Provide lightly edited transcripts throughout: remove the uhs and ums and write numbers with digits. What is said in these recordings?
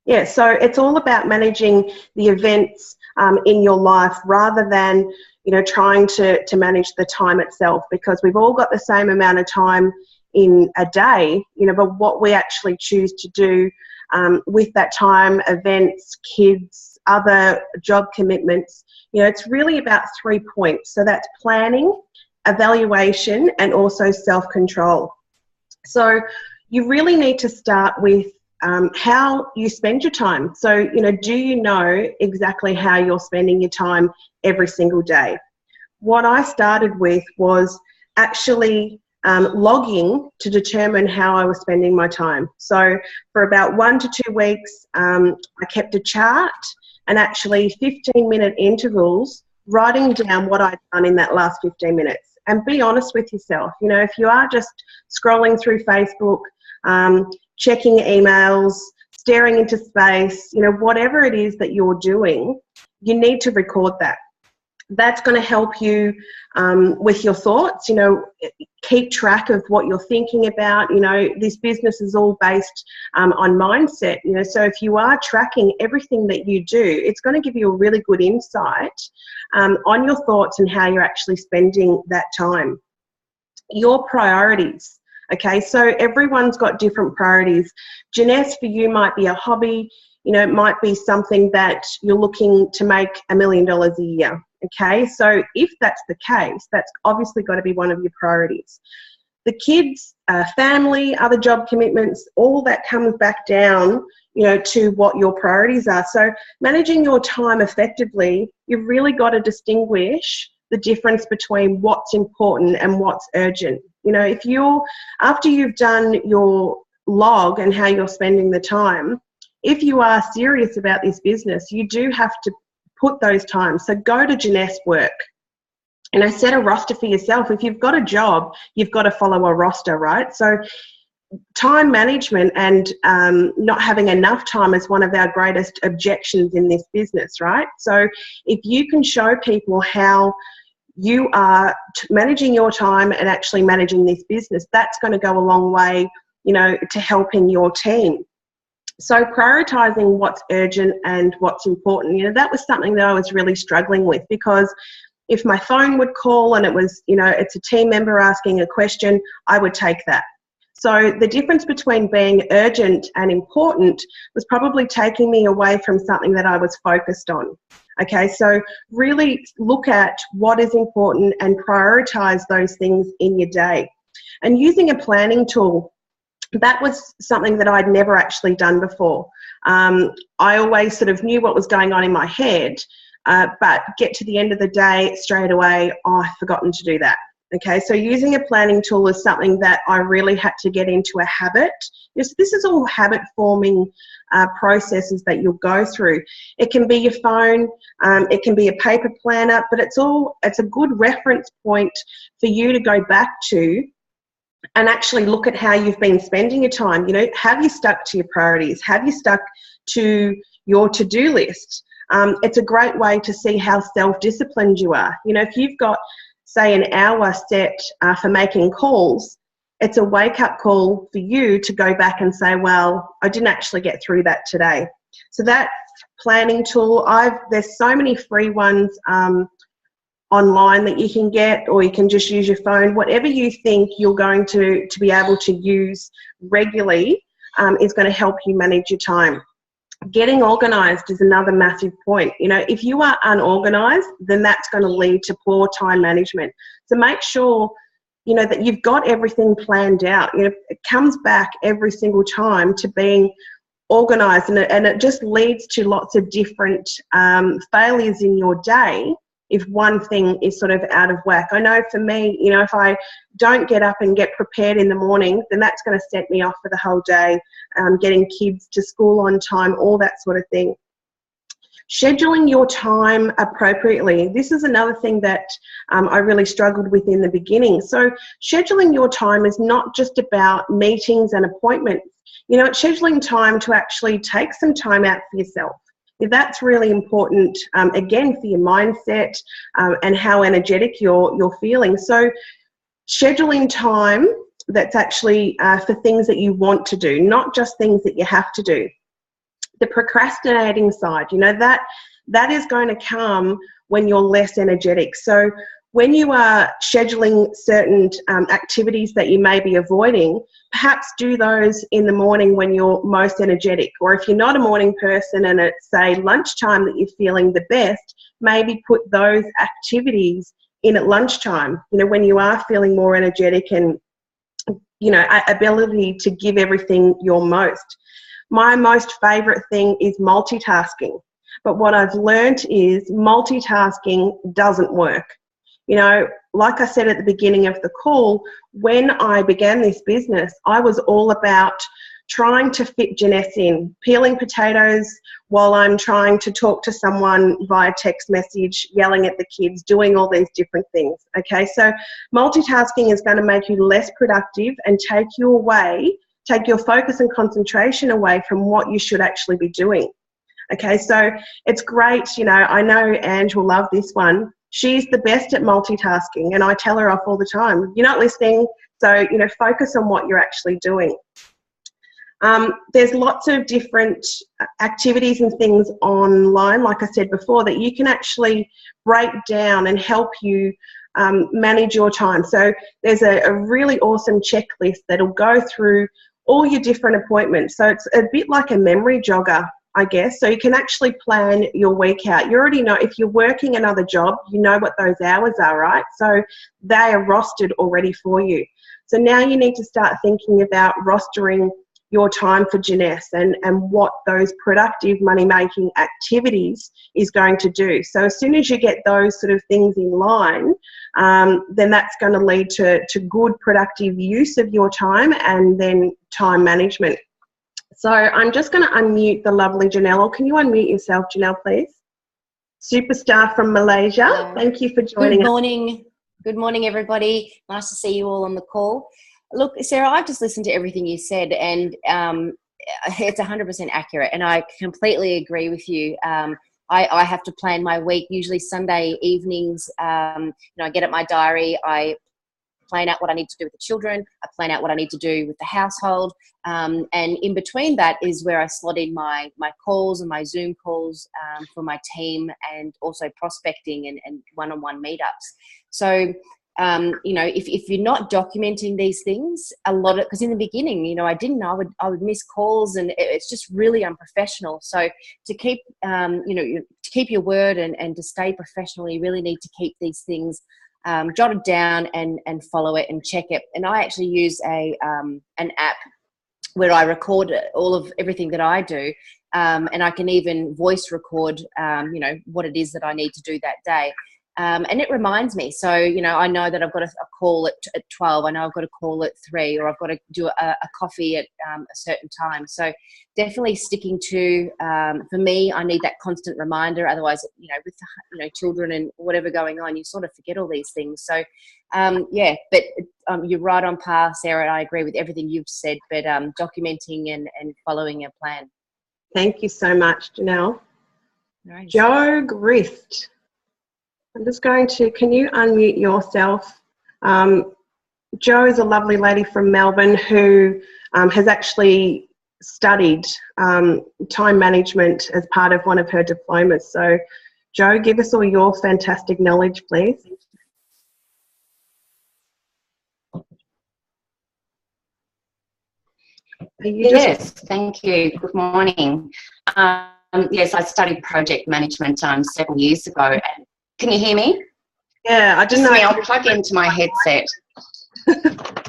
Yeah, so it's all about managing the events in your life rather than, trying to manage the time itself, because we've all got the same amount of time in a day, but what we actually choose to do with that time, events, kids, other job commitments, it's really about 3 points. So that's planning, evaluation, and also self-control. So you really need to start with how you spend your time. So, do you know exactly how you're spending your time every single day? What I started with was actually logging to determine how I was spending my time. So for about 1 to 2 weeks, I kept a chart and actually 15-minute intervals, writing down what I'd done in that last 15 minutes. And be honest with yourself. If you are just scrolling through Facebook, checking emails, staring into space, whatever it is that you're doing, you need to record that. That's going to help you with your thoughts, keep track of what you're thinking about. This business is all based on mindset, so if you are tracking everything that you do, it's going to give you a really good insight on your thoughts and how you're actually spending that time. Your priorities. Okay, so everyone's got different priorities. Janesse, for you, might be a hobby. It might be something that you're looking to make $1 million a year. Okay, so if that's the case, that's obviously got to be one of your priorities. The kids, family, other job commitments, all that comes back down, to what your priorities are. So managing your time effectively, you've really got to distinguish the difference between what's important and what's urgent. If after you've done your log and how you're spending the time, if you are serious about this business, you do have to put those times. So go to Janesse Work. Set a roster for yourself. If you've got a job, you've got to follow a roster, right? So time management and not having enough time is one of our greatest objections in this business, right? So if you can show people how you are managing your time and actually managing this business, that's going to go a long way, to helping your team. So prioritizing what's urgent and what's important, that was something that I was really struggling with, because if my phone would call and it was, it's a team member asking a question, I would take that. So the difference between being urgent and important was probably taking me away from something that I was focused on. Okay, so really look at what is important and prioritize those things in your day. And using a planning tool, that was something that I'd never actually done before. I always sort of knew what was going on in my head, but get to the end of the day straight away, I've forgotten to do that. Okay, so using a planning tool is something that I really had to get into a habit. This is all habit forming processes that you'll go through. It can be your phone, it can be a paper planner, but it's a good reference point for you to go back to and actually look at how you've been spending your time. Have you stuck to your priorities? Have you stuck to your to-do list? It's a great way to see how self-disciplined you are. If you've got, say, an hour set for making calls, it's a wake-up call for you to go back and say, well, I didn't actually get through that today. So that planning tool, there's so many free ones online that you can get, or you can just use your phone. Whatever you think you're going to be able to use regularly is going to help you manage your time. Getting organised is another massive point. If you are unorganised, then that's going to lead to poor time management. So make sure, that you've got everything planned out. It comes back every single time to being organised, and it just leads to lots of different failures in your day if one thing is sort of out of whack. I know for me, if I don't get up and get prepared in the morning, then that's going to set me off for the whole day, getting kids to school on time, all that sort of thing. Scheduling your time appropriately. This is another thing that I really struggled with in the beginning. So scheduling your time is not just about meetings and appointments. It's scheduling time to actually take some time out for yourself. That's really important, again, for your mindset and how energetic you're feeling. So scheduling time that's actually for things that you want to do, not just things that you have to do. The procrastinating side, you know, that is going to come when you're less energetic. So when you are scheduling certain activities that you may be avoiding, perhaps do those in the morning when you're most energetic. Or if you're not a morning person and it's, say, lunchtime that you're feeling the best, maybe put those activities in at lunchtime, you know, when you are feeling more energetic and, you know, ability to give everything your most. My most favourite thing is multitasking. But what I've learned is multitasking doesn't work. You know, like I said at the beginning of the call, when I began this business, I was all about trying to fit Janesse in, peeling potatoes while I'm trying to talk to someone via text message, yelling at the kids, doing all these different things. Okay, so multitasking is going to make you less productive and take your focus and concentration away from what you should actually be doing. Okay, so it's great, you know, I know Ange will love this one. She's the best at multitasking, and I tell her off all the time. You're not listening, so, you know, focus on what you're actually doing. There's lots of different activities and things online, like I said before, that you can actually break down and help you manage your time. So there's a really awesome checklist that'll go through all your different appointments. So it's a bit like a memory jogger, I guess. So you can actually plan your week out. You already know, if you're working another job, you know what those hours are, right? So they are rostered already for you. So now you need to start thinking about rostering your time for Janesse and what those productive money-making activities is going to do. So as soon as you get those sort of things in line, then that's going to lead to good productive use of your time and then time management. So I'm just going to unmute the lovely Janelle. Or can you unmute yourself, Janelle, please? Superstar from Malaysia. Thank you for joining us. Good morning. Good morning, everybody. Nice to see you all on the call. Look, Sarah, I've just listened to everything you said, and it's 100% accurate, and I completely agree with you. I have to plan my week, usually Sunday evenings. You know, I get at my diary, I plan out what I need to do with the children, I plan out what I need to do with the household, and in between that is where I slot in my calls and my Zoom calls for my team, and also prospecting and one-on-one meetups. So you know, if you're not documenting these things, a lot of, because in the beginning, you know, I would miss calls, and it's just really unprofessional. So to keep, you know, to keep your word and to stay professional, you really need to keep these things jotted down and follow it and check it. And I actually use an app where I record all of everything that I do, and I can even voice record, you know, what it is that I need to do that day. And it reminds me. So, you know, I know that I've got a call at 12. I know I've got a call at 3, or I've got to do a coffee at a certain time. So definitely sticking to, for me, I need that constant reminder. Otherwise, you know, with, you know, children and whatever going on, you sort of forget all these things. So, yeah, but you're right on par, Sarah. And I agree with everything you've said, but documenting and following a plan. Thank you so much, Janelle. Nice. Joe Grist. I'm just going to, can you unmute yourself? Jo is a lovely lady from Melbourne who has actually studied time management as part of one of her diplomas. So, Jo, give us all your fantastic knowledge, please. Yes, thank you. Good morning. Yes, I studied project management several years ago. Can you hear me? Yeah, I didn't know. I'll plug into my headset.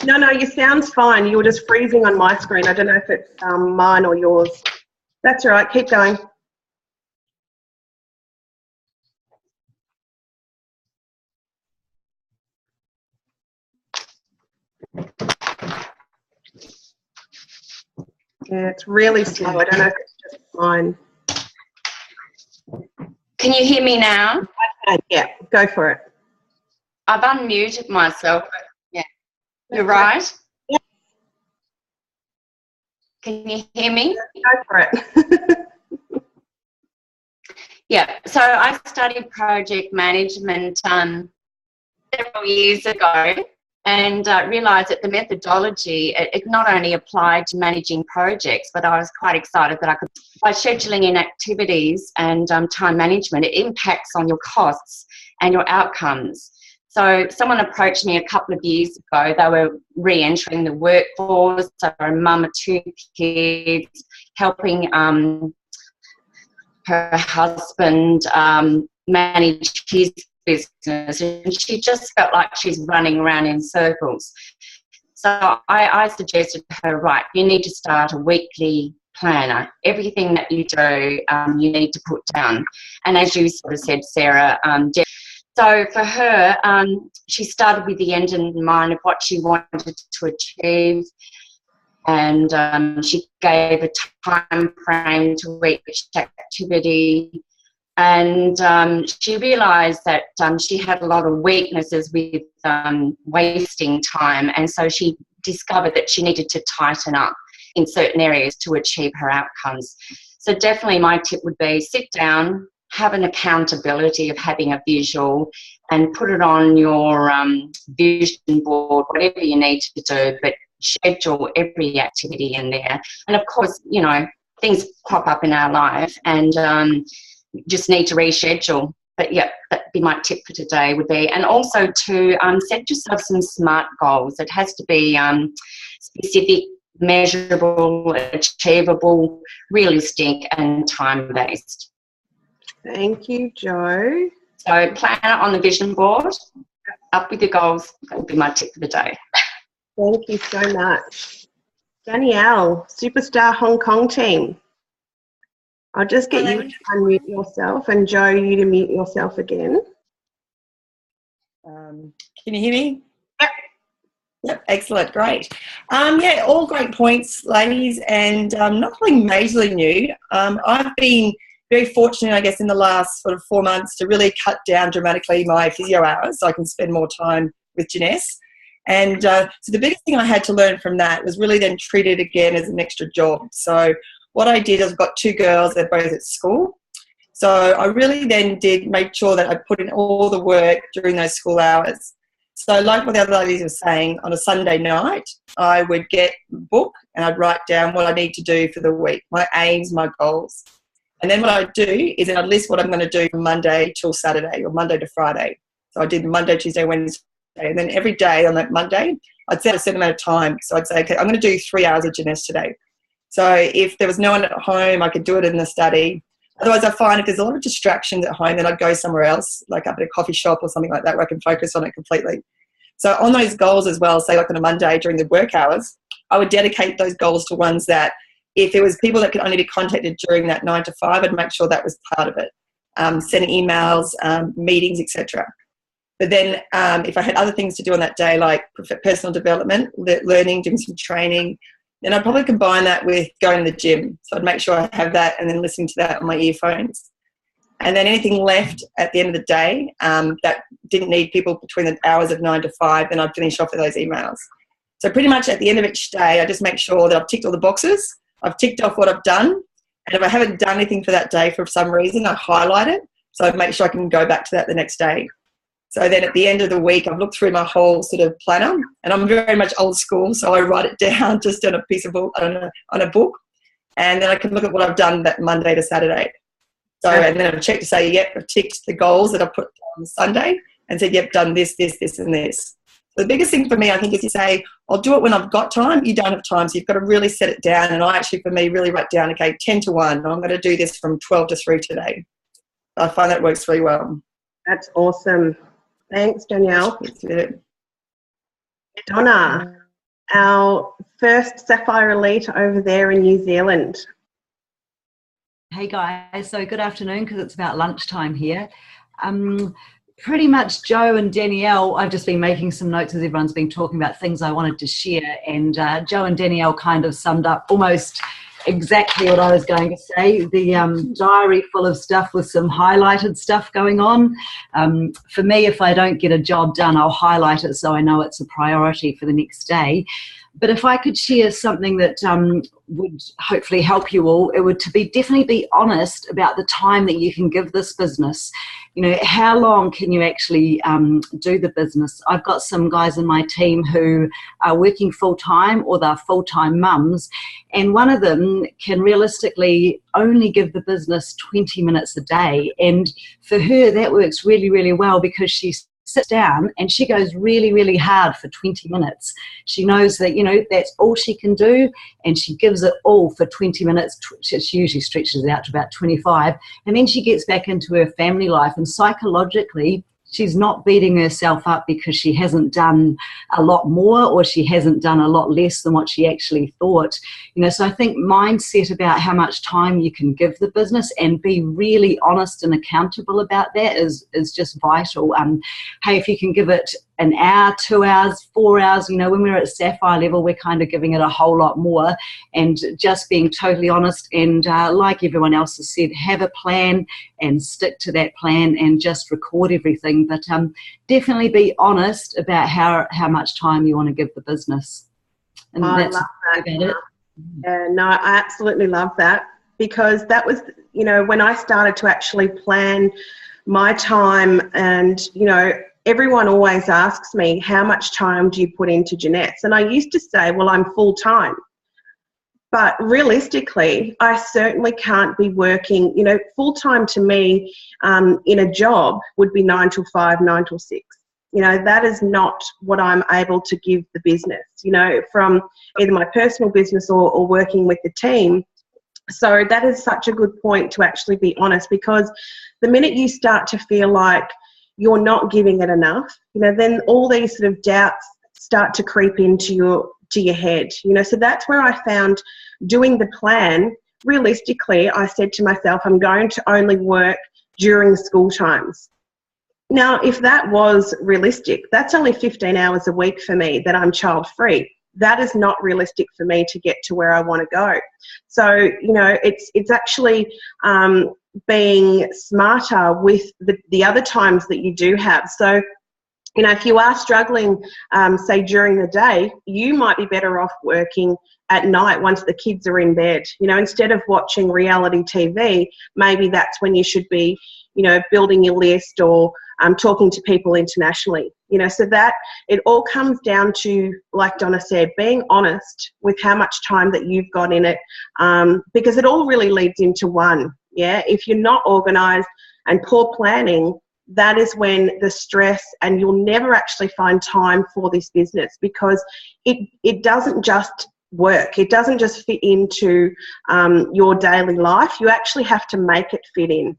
No, you sound fine. You were just freezing on my screen. I don't know if it's mine or yours. That's all right. Keep going. Yeah, it's really slow. I don't know if it's just mine. Can you hear me now? Yeah, go for it. I've unmuted myself. Yeah, you're right. Yeah. Can you hear me? Go for it. Yeah, so I studied project management several years ago, and realised that the methodology, it not only applied to managing projects, but I was quite excited that I could, by scheduling in activities and time management, it impacts on your costs and your outcomes. So someone approached me a couple of years ago. They were re-entering the workforce. They were a mum of 2 kids, helping her husband manage his business, and she just felt like she's running around in circles. So I suggested to her, right, you need to start a weekly planner. Everything that you do, you need to put down. And as you sort of said, Sarah, so for her, she started with the end in mind of what she wanted to achieve, and she gave a time frame to each activity. And she realised that she had a lot of weaknesses with wasting time, and so she discovered that she needed to tighten up in certain areas to achieve her outcomes. So definitely my tip would be sit down, have an accountability of having a visual, and put it on your vision board, whatever you need to do, but schedule every activity in there. And of course, you know, things pop up in our life, and just need to reschedule. But yeah, that'd be my tip for today would be, and also to set yourself some SMART goals. It has to be specific, measurable, achievable, realistic, and time-based. Thank you, Jo. So plan it on the vision board, up with your goals. That would be my tip for the day. Thank you so much. Danielle, Superstar Hong Kong team. I'll just get you to unmute yourself, and Jo, you to mute yourself again. Can you hear me? Yep. Yep, excellent, great. Yeah, all great points, ladies, and nothing majorly new. I've been very fortunate, I guess, in the last sort of 4 months to really cut down dramatically my physio hours so I can spend more time with Janesse. And so the biggest thing I had to learn from that was really then treat it again as an extra job. So what I did is I've got 2 girls, they're both at school. So I really then did make sure that I put in all the work during those school hours. So like what the other ladies were saying, on a Sunday night, I would get a book and I'd write down what I need to do for the week, my aims, my goals. And then what I'd do is I'd list what I'm going to do from Monday till Saturday or Monday to Friday. So I did Monday, Tuesday, Wednesday. And then every day on that Monday, I'd set a certain amount of time. So I'd say, okay, I'm going to do 3 hours of Janesse today. So if there was no one at home, I could do it in the study. Otherwise, I find if there's a lot of distractions at home, then I'd go somewhere else, like up at a coffee shop or something like that, where I can focus on it completely. So on those goals as well, say like on a Monday during the work hours, I would dedicate those goals to ones that if there was people that could only be contacted during that 9 to 5, I'd make sure that was part of it. Sending emails, meetings, etc. But then if I had other things to do on that day, like personal development, learning, doing some training, then I'd probably combine that with going to the gym. So I'd make sure I have that and then listening to that on my earphones. And then anything left at the end of the day that didn't need people between the hours of 9 to 5, then I'd finish off with those emails. So pretty much at the end of each day, I just make sure that I've ticked all the boxes. I've ticked off what I've done. And if I haven't done anything for that day for some reason, I highlight it. So I make sure I can go back to that the next day. So then at the end of the week, I've looked through my whole sort of planner, and I'm very much old school, so I write it down just on a piece of book, on a book, and then I can look at what I've done that Monday to Saturday. So, and then I've checked to say, yep, I've ticked the goals that I put on Sunday and said, yep, done this, this, this, and this. So the biggest thing for me, I think, is you say, I'll do it when I've got time. You don't have time, so you've got to really set it down. And I actually, for me, really write down, okay, 10 to 1. I'm going to do this from 12 to 3 today. I find that works really well. That's awesome. Thanks, Danielle. Donna, our first Sapphire Elite over there in New Zealand. Hey guys, so good afternoon because it's about lunchtime here. Pretty much Jo and Danielle, I've just been making some notes as everyone's been talking about things I wanted to share, and Jo and Danielle kind of summed up almost exactly what I was going to say. The diary full of stuff with some highlighted stuff going on. For me, if I don't get a job done, I'll highlight it so I know it's a priority for the next day. But if I could share something that would hopefully help you all, it would definitely be honest about the time that you can give this business. You know, how long can you actually do the business? I've got some guys in my team who are working full-time, or they're full-time mums, and one of them can realistically only give the business 20 minutes a day. And for her, that works really, really well, because she sits down and she goes really, really hard for 20 minutes. She knows that, you know, that's all she can do, and she gives it all for 20 minutes. She usually stretches it out to about 25, and then she gets back into her family life, and psychologically she's not beating herself up because she hasn't done a lot more, or she hasn't done a lot less than what she actually thought. You know, so I think mindset about how much time you can give the business, and be really honest and accountable about that, is just vital. Hey, if you can give it an hour, 2 hours, 4 hours, you know, when we're at Sapphire level, we're kind of giving it a whole lot more, and just being totally honest. And like everyone else has said, have a plan and stick to that plan, and just record everything. But definitely be honest about how much time you want to give the business. And I that's love that. about it. Yeah, no, I absolutely love that, because that was, you know, when I started to actually plan my time. And, you know, everyone always asks me, how much time do you put into Jeanette's? And I used to say, well, I'm full-time. But realistically, I certainly can't be working, you know, full-time to me in a job would be 9 till 5, 9 till 6. You know, that is not what I'm able to give the business, you know, from either my personal business or working with the team. So that is such a good point to actually be honest, because the minute you start to feel like you're not giving it enough, you know, then all these sort of doubts start to creep into your head, you know. So that's where I found doing the plan, realistically, I said to myself, I'm going to only work during school times. Now, if that was realistic, that's only 15 hours a week for me that I'm child free. That is not realistic for me to get to where I want to go. So, you know, it's actually being smarter with the other times that you do have. So, you know, if you are struggling, say during the day, you might be better off working at night once the kids are in bed. You know, instead of watching reality TV, maybe that's when you should be, you know, building your list, or talking to people internationally. You know, so that it all comes down to, like Donna said, being honest with how much time that you've got in it, because it all really leads into one. Yeah, if you're not organised and poor planning, that is when the stress, and you'll never actually find time for this business, because it doesn't just work. It doesn't just fit into your daily life. You actually have to make it fit in.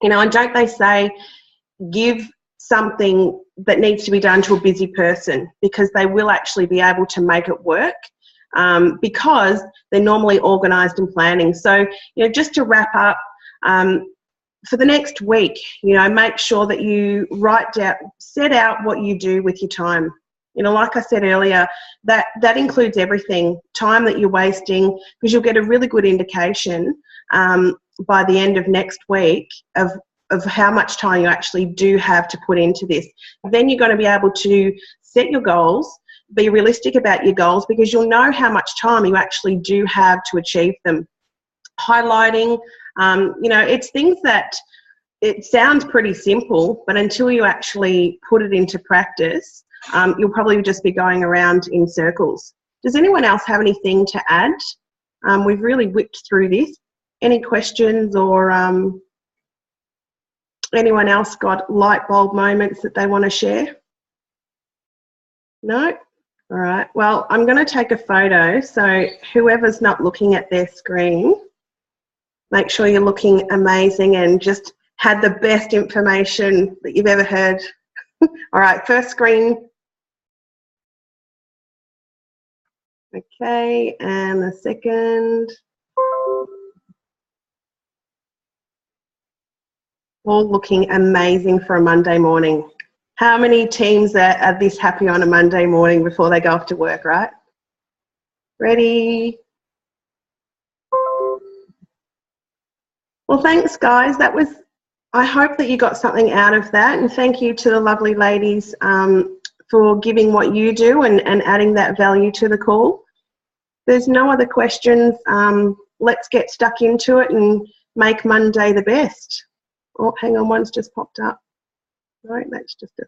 You know, and don't they say, give something that needs to be done to a busy person, because they will actually be able to make it work, because they're normally organised and planning. So, you know, just to wrap up, for the next week, you know, make sure that you set out what you do with your time. You know, like I said earlier, that includes everything, time that you're wasting, because you'll get a really good indication by the end of next week of how much time you actually do have to put into this. Then you're going to be able to set your goals, be realistic about your goals, because you'll know how much time you actually do have to achieve them. Highlighting, you know, it's things that it sounds pretty simple, but until you actually put it into practice, you'll probably just be going around in circles. Does anyone else have anything to add? We've really whipped through this. Any questions, or anyone else got light bulb moments that they want to share? No? All right. Well, I'm going to take a photo. So whoever's not looking at their screen, make sure you're looking amazing and just had the best information that you've ever heard. All right, first screen. Okay, and the second. All looking amazing for a Monday morning. How many teams are this happy on a Monday morning before they go off to work, right? Ready? Well, thanks, guys. I hope that you got something out of that, and thank you to the lovely ladies for giving what you do and adding that value to the call. There's no other questions. Let's get stuck into it and make Monday the best. Oh, hang on, one's just popped up. Right, that's just a